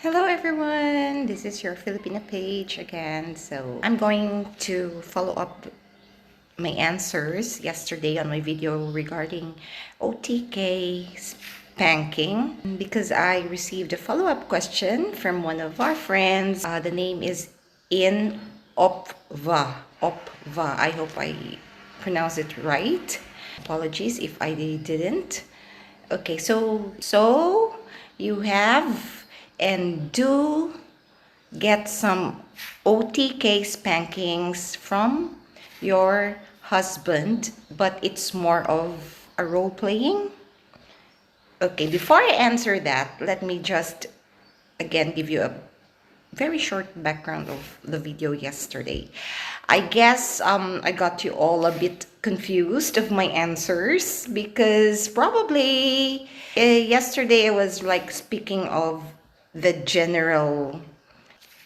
Hello everyone, this is your Filipina page again. So I'm going to follow up my answers yesterday on my video regarding OTK spanking because I received a follow-up question from one of our friends. The name is in opva. Opva. I hope I pronounced it right. Apologies if I didn't. Okay, so you have and do get some OTK spankings from your husband, but it's more of a role playing. Okay, before I answer that, let me just again give you a very short background of the video yesterday. I guess I got you all a bit confused of my answers because probably yesterday I was like speaking of the general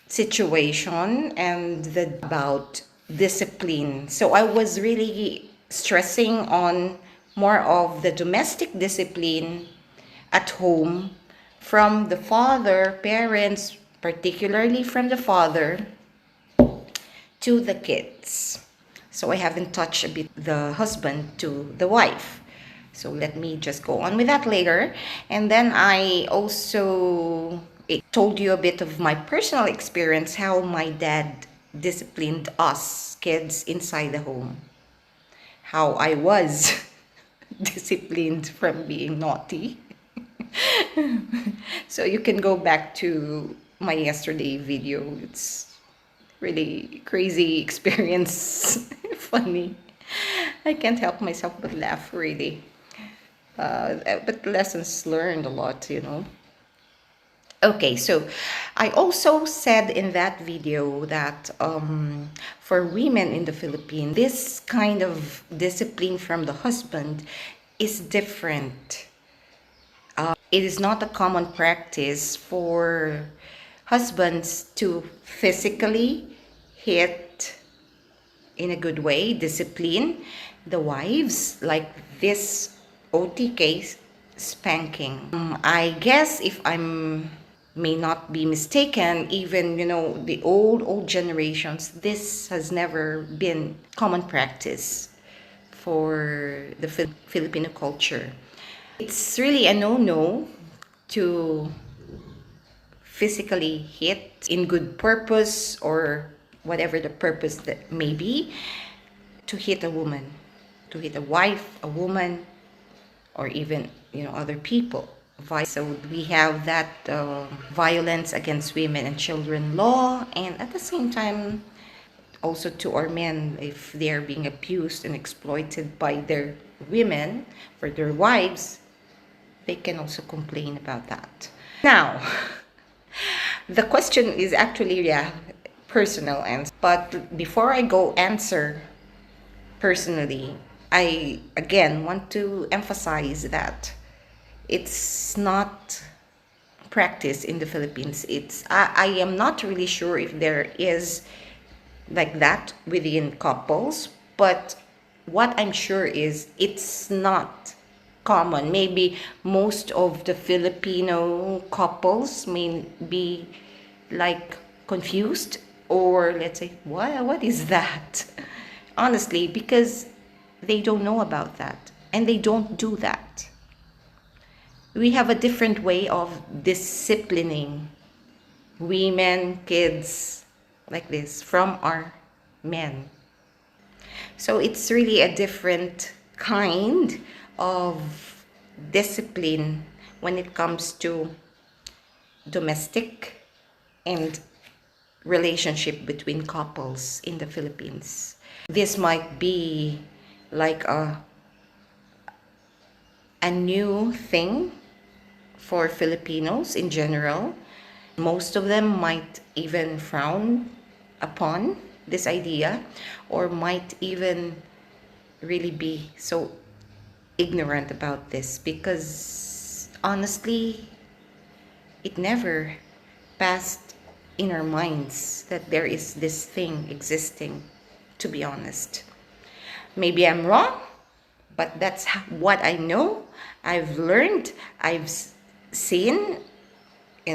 situation and about discipline. So I was really stressing on more of the domestic discipline at home from the father, parents, particularly from the father to the kids. So I haven't touched a bit the husband to the wife. So let me just go on with that later. And then I also told you a bit of my personal experience, how my dad disciplined us kids inside the home. How I was disciplined from being naughty. So you can go back to my yesterday video. It's really crazy experience. Funny. I can't help myself but laugh, really. But lessons learned a lot. Okay, so I also said in that video that for women in the Philippines, this kind of discipline from the husband is different. It is not a common practice for husbands to physically hit in a good way, discipline the wives like this OTK spanking. I guess if I'm may not be mistaken, even the old generations, this has never been common practice for the Filipino culture. It's really a no-no to physically hit in good purpose or whatever the purpose that may be, to hit a woman, to hit a wife, a woman, or even other people. So we have that violence against women and children law, and at the same time also to our men, if they're being abused and exploited by their women for their wives, they can also complain about that. Now, the question is actually, personal answer. But before I go answer personally, I again want to emphasize that it's not practice in the Philippines. I am not really sure if there is like that within couples, but what I'm sure is it's not common. Maybe most of the Filipino couples may be like confused, or let's say, what is that? Honestly, because they don't know about that and they don't do that. We have a different way of disciplining women, kids, like this, from our men. So it's really a different kind of discipline when it comes to domestic and relationship between couples in the Philippines. This might be like a new thing for Filipinos in general. Most of them might even frown upon this idea, or might even really be so ignorant about this, because honestly, it never passed in our minds that there is this thing existing, to be honest. Maybe I'm wrong, but that's what I know. I've learned, I've seen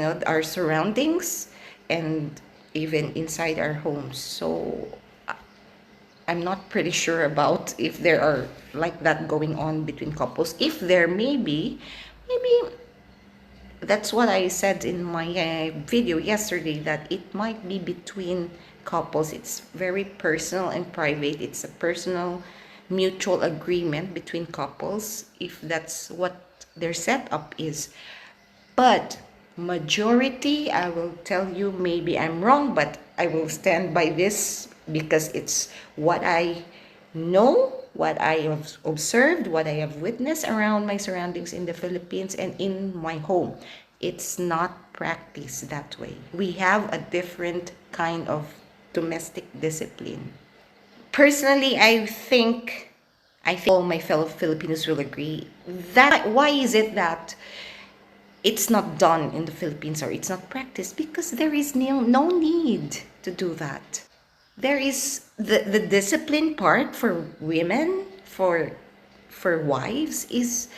our surroundings and even inside our homes. So I'm not pretty sure about if there are like that going on between couples. If there may be, maybe that's what I said in my video yesterday, that it might be between couples. It's very personal and private. It's a personal mutual agreement between couples if that's what their setup is. But majority, I will tell you, maybe I'm wrong, but I will stand by this because it's what I know, what I have observed, what I have witnessed around my surroundings in the Philippines and in my home. It's not practiced that way. We have a different kind of domestic discipline. Personally, I think all my fellow Filipinos will agree that why is it that it's not done in the Philippines or it's not practiced? Because there is no need to do that. There is the discipline part for women, for wives, is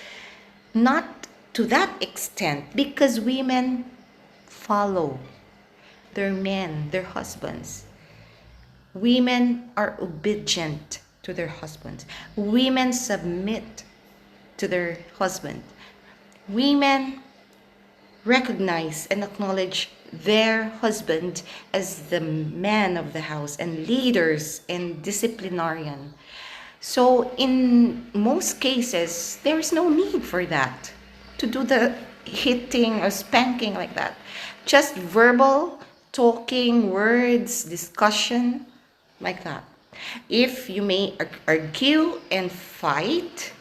not to that extent, because women follow their men, their husbands. Women are obedient to their husbands. Women submit to their husband. Women recognize and acknowledge their husband as the man of the house and leaders and disciplinarian. So in most cases, there's no need for that, to do the hitting or spanking like that. Just verbal talking, words, discussion like that. If you may argue and fight,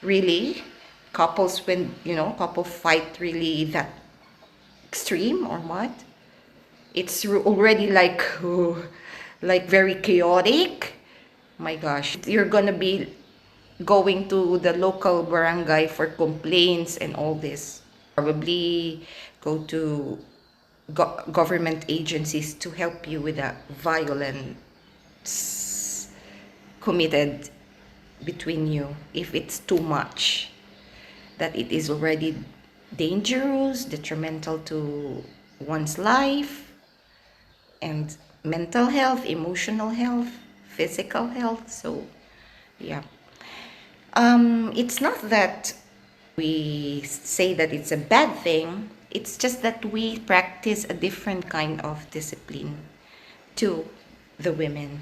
really, couples, when couple fight really that extreme or what, it's already like very chaotic. My gosh, you're gonna be going to the local barangay for complaints and all this. Probably go to government agencies to help you with a violence committed between you if it's too much, that it is already dangerous, detrimental to one's life and mental health, emotional health, physical health. So yeah, it's not that we say that it's a bad thing. It's just that we practice a different kind of discipline to the women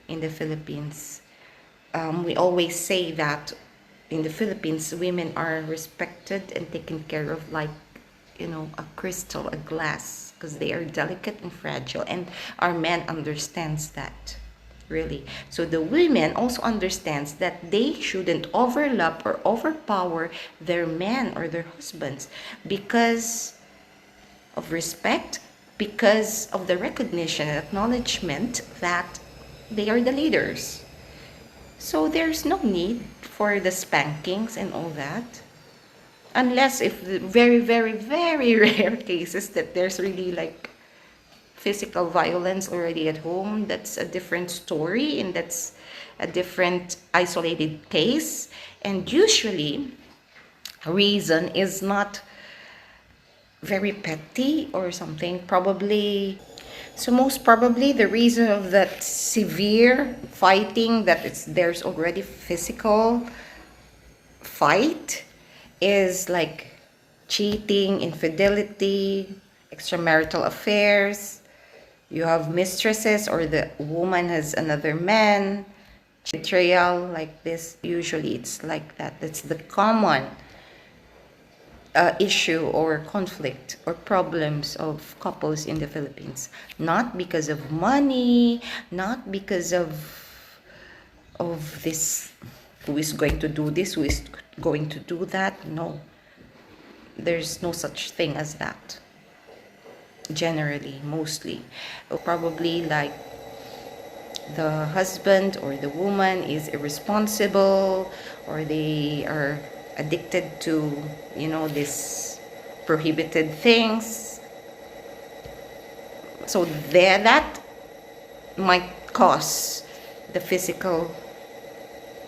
in the Philippines. We always say that in the Philippines, women are respected and taken care of like, a crystal, a glass, because they are delicate and fragile, and our men understands that, really. So the women also understands that they shouldn't overlap or overpower their men or their husbands because of respect, because of the recognition and acknowledgement that they are the leaders. So there's no need for the spankings and all that. Unless if the very, very, very rare cases that there's really like physical violence already at home, that's a different story and that's a different isolated case. And usually reason is not very petty or something, probably. So most probably the reason of that severe fighting, that there's already physical fight, is like cheating, infidelity, extramarital affairs. You have mistresses or the woman has another man, betrayal like this. Usually it's like that. That's the common issue or conflict or problems of couples in the Philippines. Not because of money, not because of this, who is going to do this, who is going to do that. No, there's no such thing as that. Generally, mostly, probably like the husband or the woman is irresponsible, or they are addicted to this prohibited things. So that might cause the physical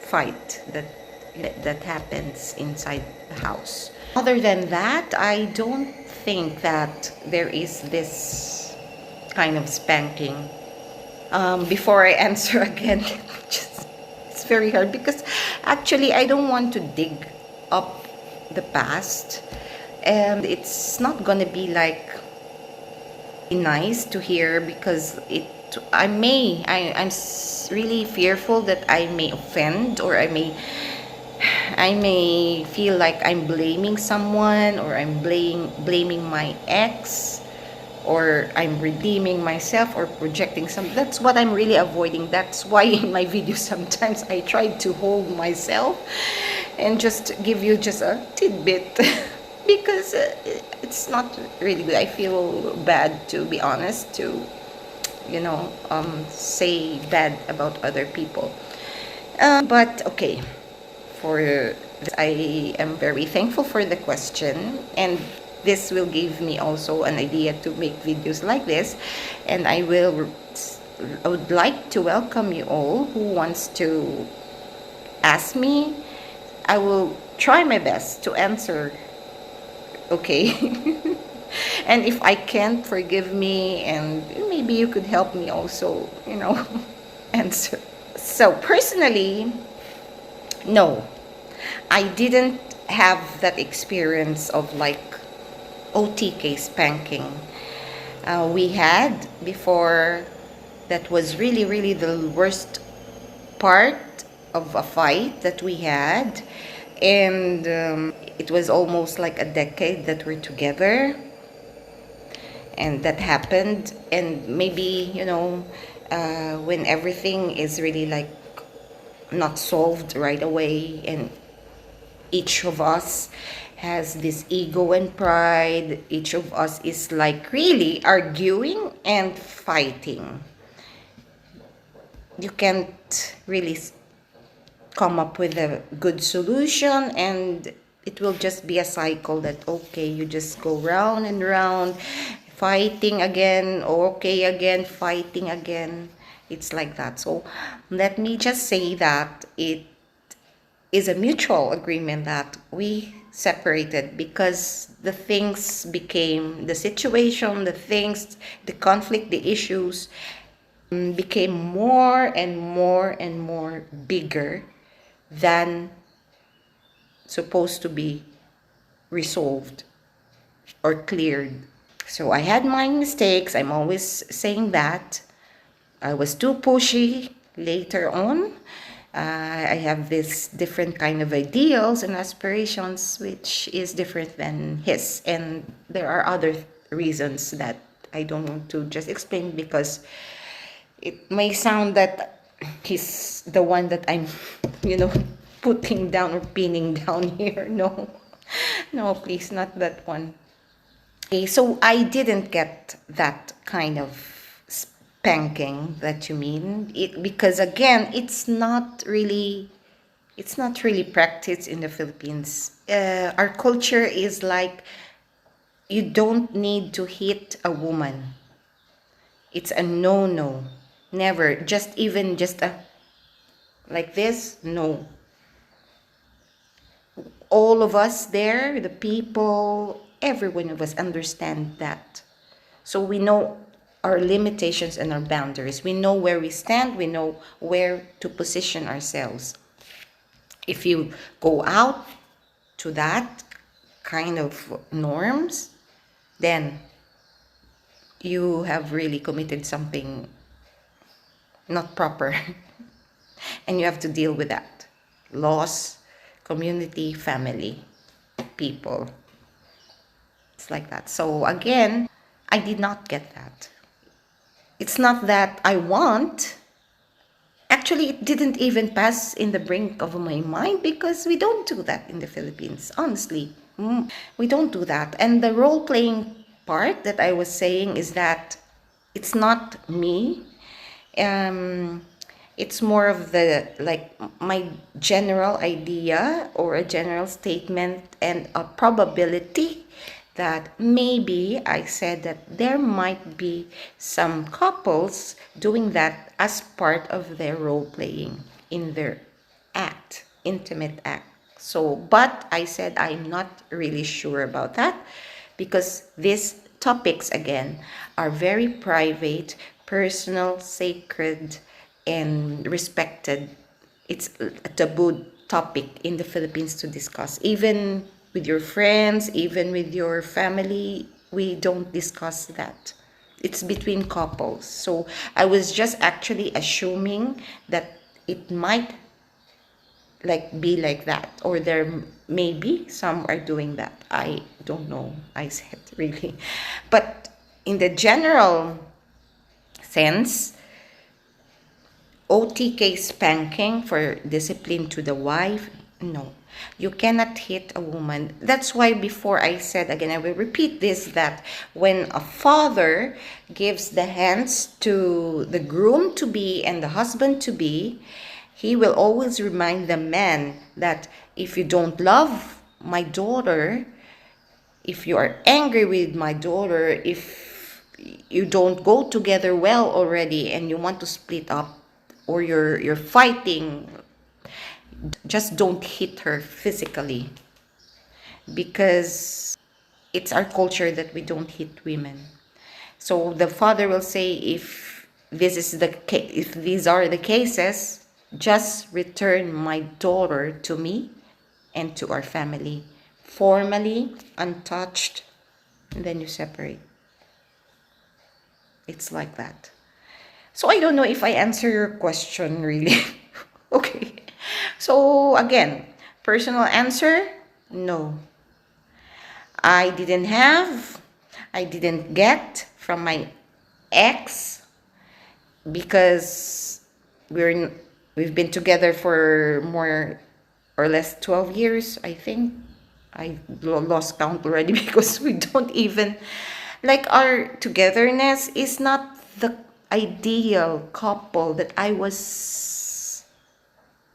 fight that happens inside the house. Other than that, I don't think that there is this kind of spanking? Before I answer again, just, it's very hard because actually I don't want to dig up the past, and it's not gonna be like nice to hear because I'm really fearful that I may offend, or I may feel like I'm blaming someone, or I'm blaming my ex, or I'm redeeming myself or projecting some. That's what I'm really avoiding. That's why in my videos sometimes I try to hold myself and just give you just a tidbit because it's not really good. I feel bad, to be honest, to say bad about other people. But okay, for this, I am very thankful for the question, and this will give me also an idea to make videos like this. And I would like to welcome you all who wants to ask me. I will try my best to answer. Okay. And if I can't, forgive me, and maybe you could help me also, answer. So personally, no, I didn't have that experience of like OTK spanking. We had before, that was really, really the worst part of a fight that we had. And it was almost like a decade that we're together. And that happened. And maybe, when everything is really like not solved right away, and each of us has this ego and pride, each of us is like really arguing and fighting. You can't really come up with a good solution, and it will just be a cycle that, okay, you just go round and round, fighting again, okay again, fighting again. It's like that. So let me just say that it is a mutual agreement that we separated because the things became, the situation, the things, the conflict, the issues became more and more and more bigger than supposed to be resolved or cleared. So I had my mistakes. I'm always saying that. I was too pushy later on. I have this different kind of ideals and aspirations, which is different than his. And there are other reasons that I don't want to just explain because it may sound that he's the one that I'm, putting down or pinning down here. No, no, please, not that one. Okay, so I didn't get that kind of spanking that you mean. Because again, it's not really practiced in the Philippines. Our culture is like, you don't need to hit a woman. It's a no. Never. Just like this, no. All of us there, the people, every one of us understand that. So we know our limitations and our boundaries. We know where we stand. We know where to position ourselves. If you go out to that kind of norms, then you have really committed something not proper. And you have to deal with that. Loss, community, family, people. It's like that. So again, I did not get that. It's not that I want. Actually, it didn't even pass in the brink of my mind because we don't do that in the Philippines, honestly. We don't do that. And the role-playing part that I was saying is that it's not me. It's more of my general idea or a general statement and a probability that maybe I said that there might be some couples doing that as part of their role playing in their intimate act. So, but I said I'm not really sure about that because these topics, again, are very private, personal, sacred, and respected. It's a taboo topic in the Philippines to discuss. Even with your friends, even with your family, we don't discuss that. It's between couples. So I was just actually assuming that it might be like that, or there maybe some are doing that. I don't know, I said, really. But in the general sense, OTK spanking for discipline to the wife, no. You cannot hit a woman. That's why before I said, again, I will repeat this, that when a father gives the hands to the groom to be and the husband to be, he will always remind the man that if you don't love my daughter, if you are angry with my daughter, if you don't go together well already and you want to split up, or you're fighting, just don't hit her physically, because it's our culture that we don't hit women. So the father will say, if this is the case, if these are the cases, just return my daughter to me and to our family, formally, untouched, and then you separate. It's like that. So I don't know if I answer your question really. Okay. So again, personal answer, no. I didn't get from my ex, because we've been together for more or less 12 years, I think. I lost count already because we don't even, like, our togetherness is not the ideal couple that I was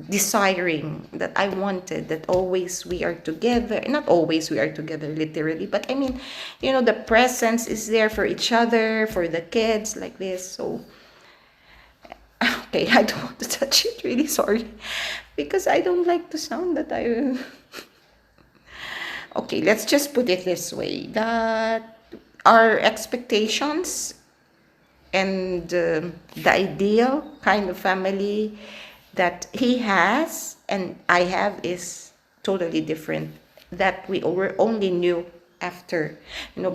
desiring, that I wanted, that always we are together. Not always we are together literally, but I mean, the presence is there for each other, for the kids, like this. So okay, I don't want to touch it, really sorry, because I don't like to sound that I okay, let's just put it this way, that our expectations and the ideal kind of family that he has and I have is totally different, that we only knew after,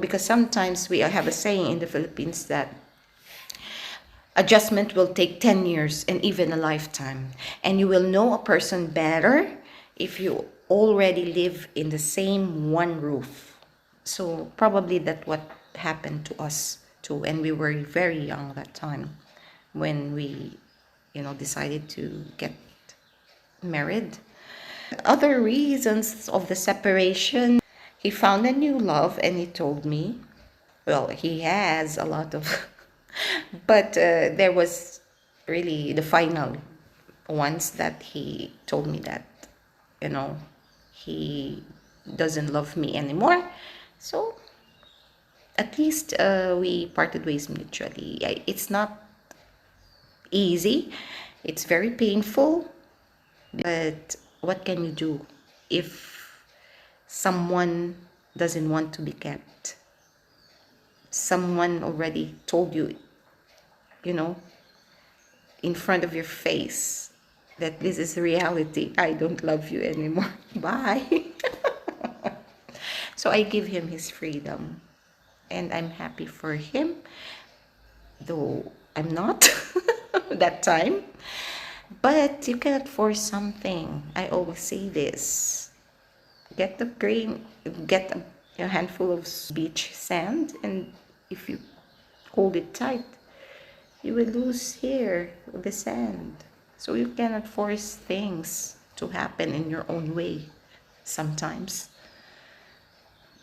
because sometimes we have a saying in the Philippines that adjustment will take 10 years and even a lifetime, and you will know a person better if you already live in the same one roof. So probably that's what happened to us too, and we were very young that time when we decided to get married. Other reasons of the separation, he found a new love and he told me, well, he has a lot of but there was really the final ones that he told me that he doesn't love me anymore. So at least we parted ways mutually. It's not easy, it's very painful, but what can you do if someone doesn't want to be kept? Someone already told you, in front of your face, that this is reality. I don't love you anymore. Bye. So I give him his freedom, and I'm happy for him, though I'm not that time. But you cannot force something. I always say this. Get a handful of beach sand, and if you hold it tight, you will lose here the sand. So you cannot force things to happen in your own way. Sometimes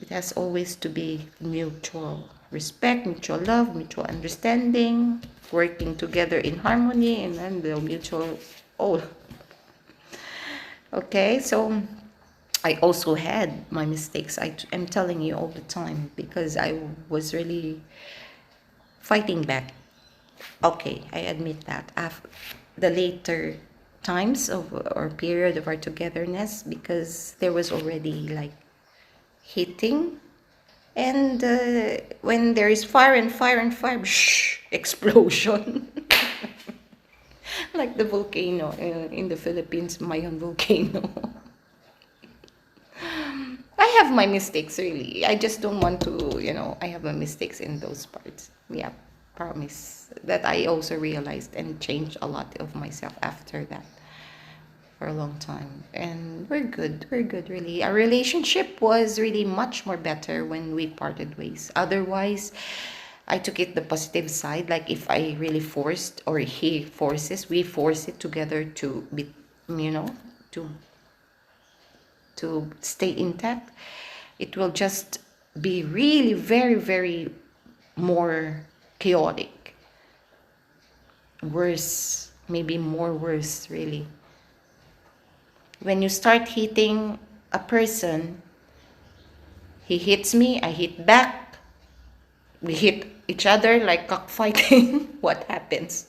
it has always to be mutual respect, mutual love, mutual understanding, working together in harmony, and then the mutual all. Okay, so I also had my mistakes. I'm telling you all the time, because I was really fighting back. Okay, I admit that. After the later times of or period of our togetherness, because there was already like hitting, And when there is fire and fire and fire, shh, explosion. Like the volcano in the Philippines, Mayon volcano. I have my mistakes, really. I just don't want to, I have my mistakes in those parts. Yeah, promise. That I also realized and changed a lot of myself after that for a long time. And we're good. We're good, really. Our relationship was really much more better when we parted ways. Otherwise, I took it the positive side. Like if I really forced, or he forces, we force it together to be, you know, to stay intact, it will just be really very, very more chaotic, worse, maybe more worse, really. When you start hitting a person, he hits me, I hit back, we hit each other like cockfighting. What happens?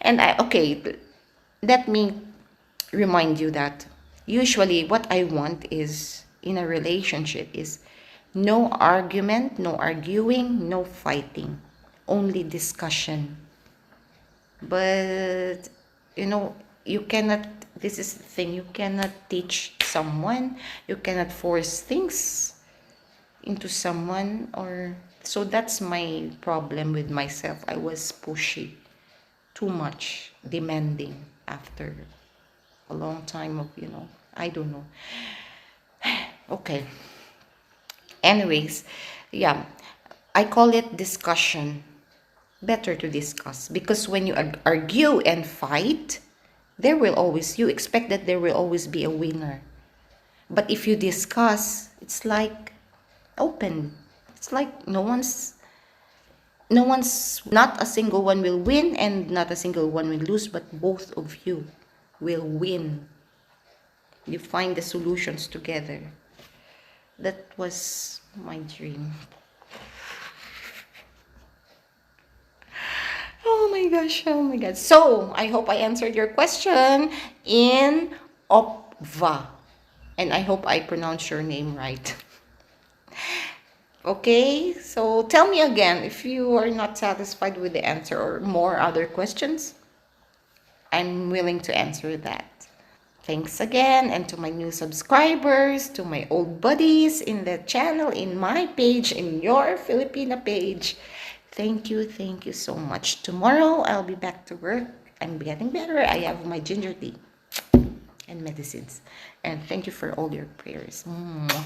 And okay, let me remind you that usually what I want is in a relationship is no argument, no arguing, no fighting, only discussion. But you cannot, this is the thing, you cannot teach someone, you cannot force things into someone, or so that's my problem with myself. I was pushy, too much demanding after a long time of, I don't know. Okay. Anyways, yeah, I call it discussion. Better to discuss, because when you argue and fight, you expect that there will always be a winner. But if you discuss, it's like open. It's like not a single one will win and not a single one will lose, but both of you will win. You find the solutions together. That was my dream. Oh my gosh, oh my god. So, I hope I answered your question in opva. And I hope I pronounced your name right. Okay, so tell me again if you are not satisfied with the answer or more other questions. I'm willing to answer that. Thanks again, and to my new subscribers, to my old buddies in the channel, in my page, in your Filipina page. Thank you so much. Tomorrow, I'll be back to work. I'm getting better. I have my ginger tea and medicines. And thank you for all your prayers. Mwah.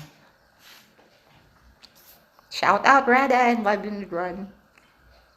Shout out Rada and Vibrant Run.